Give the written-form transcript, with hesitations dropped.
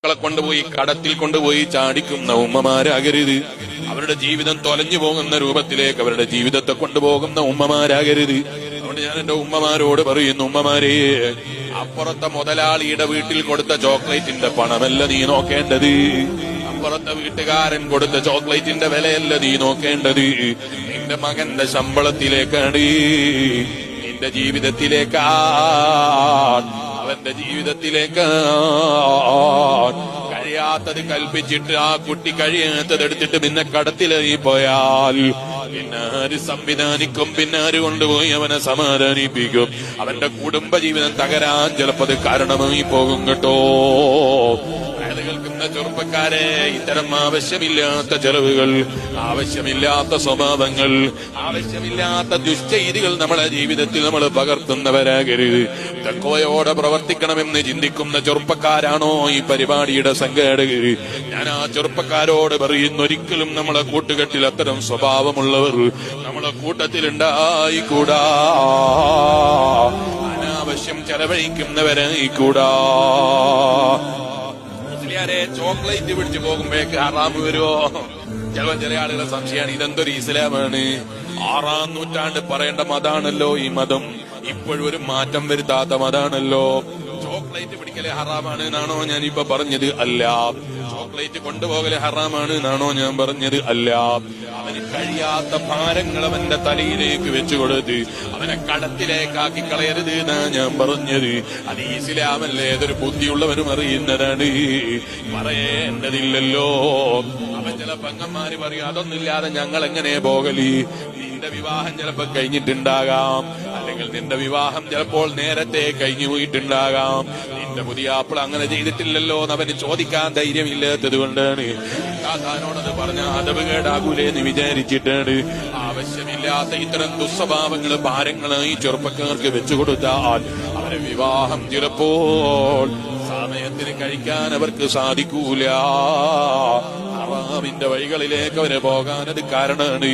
മക്കളെ കൊണ്ടുപോയി കടത്തിൽ കൊണ്ടുപോയി ചാടിക്കുന്ന ഉമ്മമാരാകരുത്. അവരുടെ ജീവിതം തൊലഞ്ഞു പോകുന്ന രൂപത്തിലേക്ക് അവരുടെ ജീവിതത്തെ കൊണ്ടുപോകുന്ന ഉമ്മമാരാകരുത്. അതുകൊണ്ട് ഞാൻ എന്റെ ഉമ്മമാരോട് പറയുന്നു, ഉമ്മമാരെ, അപ്പുറത്തെ മുതലാളിയുടെ വീട്ടിൽ കൊടുത്ത ചോക്ലേറ്റിന്റെ പണമല്ല നീ നോക്കേണ്ടത്, അപ്പുറത്തെ വീട്ടുകാരൻ കൊടുത്ത ചോക്ലേറ്റിന്റെ വിലയല്ല നീ നോക്കേണ്ടത്. നിന്റെ മകന്റെ ശമ്പളത്തിലേക്കാണ്, നിന്റെ ജീവിതത്തിലേക്കാണ്, അവന്റെ ജീവിതത്തിലേക്കാണ്. കഴിയാത്തത് കൽപ്പിച്ചിട്ട് ആ കുട്ടി കഴിയാത്തത് എടുത്തിട്ട് പിന്നെ കടത്തിലായി പോയാൽ പിന്നെ ആര് സംവിധാനിക്കും? പിന്നെ ആര് കൊണ്ടുപോയി അവനെ സമാധാനിപ്പിക്കും? അവന്റെ കുടുംബജീവിതം തകരാൻ ചിലപ്പോൾ അത് കാരണമായി പോകും കേട്ടോ. കേൾക്കുന്ന ചെറുപ്പക്കാരെ, ഇത്തരം ആവശ്യമില്ലാത്ത ചെലവുകൾ, ആവശ്യമില്ലാത്ത സ്വഭാവങ്ങൾ, ആവശ്യമില്ലാത്ത ദുശ്ചെയ്തികൾ നമ്മളെ ജീവിതത്തിൽ നമ്മൾ പകർത്തുന്നവരാകരുത്. തഖ്വയോടെ പ്രവർത്തിക്കണമെന്ന് ചിന്തിക്കുന്ന ചെറുപ്പക്കാരാണോ ഈ പരിപാടിയുടെ സംഘാടകർ? ഞാൻ ആ ചെറുപ്പക്കാരോട് പറയുന്നു, ഒരിക്കലും നമ്മളെ കൂട്ടുകെട്ടിൽ അത്തരം സ്വഭാവമുള്ളവർ നമ്മളെ കൂട്ടത്തിലുണ്ടായിക്കൂടാ. അനാവശ്യം ചെലവഴിക്കുന്നവരായിക്കൂടാ. ചോക്ലേറ്റ് പിടിച്ചു പോകുമ്പോഴേക്ക് ഹറാമ് വരുമോ? ചില ആളുകളെ സംശയമാണ്, ഇതെന്തൊരു ഇസ്ലാമാണ്? 6-ാം നൂറ്റാണ്ട് പറയേണ്ട മതാണല്ലോ ഈ മതം, ഇപ്പോഴും ഒരു മാറ്റം വരുത്താത്ത മതാണല്ലോ. ചോക്ലേറ്റ് പിടിക്കല് ഹറാമാണ് എന്നാണോ ഞാൻ ഇപ്പൊ പറഞ്ഞത്? അല്ല. ചോക്ലേറ്റ് കൊണ്ടുപോകല് ഹറാമാണ് എന്നാണോ ഞാൻ പറഞ്ഞത്? അല്ല. അവന് കഴിയാത്ത ഭാരങ്ങൾ അവന്റെ തലയിലേക്ക് വെച്ചുകൊടുത്ത് അവനെ കടത്തിലേക്കാക്കി കളയരുത് എന്നാ ഞാൻ പറഞ്ഞത്. അത് ഇസ്ലാമല്ലേ? ഏതൊരു ബുദ്ധിയുള്ളവരും അറിയുന്നതാണ്, പറയേണ്ടതില്ലല്ലോ. അവൻ ചില പെങ്ങന്മാര് പറയും, അതൊന്നുമില്ലാതെ ഞങ്ങൾ എങ്ങനെ പോകല്? നിന്റെ വിവാഹം ചിലപ്പോ കഴിഞ്ഞിട്ടുണ്ടാകാം, അല്ലെങ്കിൽ നിന്റെ വിവാഹം ചിലപ്പോൾ നേരത്തെ കഴിഞ്ഞു പോയിട്ടുണ്ടാകാം. നിന്റെ പുതിയ ആപ്പിൾ അങ്ങനെ ചെയ്തിട്ടില്ലല്ലോ എന്ന് അവന് ചോദിക്കാൻ ധൈര്യമില്ലാത്തത് കൊണ്ടാണ്. താനോടത് പറഞ്ഞ അതവ് കേടാകൂലെന്ന് വിചാരിച്ചിട്ടാണ്. ആവശ്യമില്ലാത്ത ഇത്തരം ദുസ്വഭാവങ്ങൾ ഭാരങ്ങളായി ചെറുപ്പക്കാർക്ക് വെച്ചുകൊടുത്താൽ അവരെ വിവാഹം ചിലപ്പോൾ സമയത്തിന് കഴിക്കാൻ അവർക്ക് സാധിക്കൂല. ഹറാമിന്റെ വഴികളിലേക്ക് അവരെ പോകാൻ അത് കാരണമാണ്.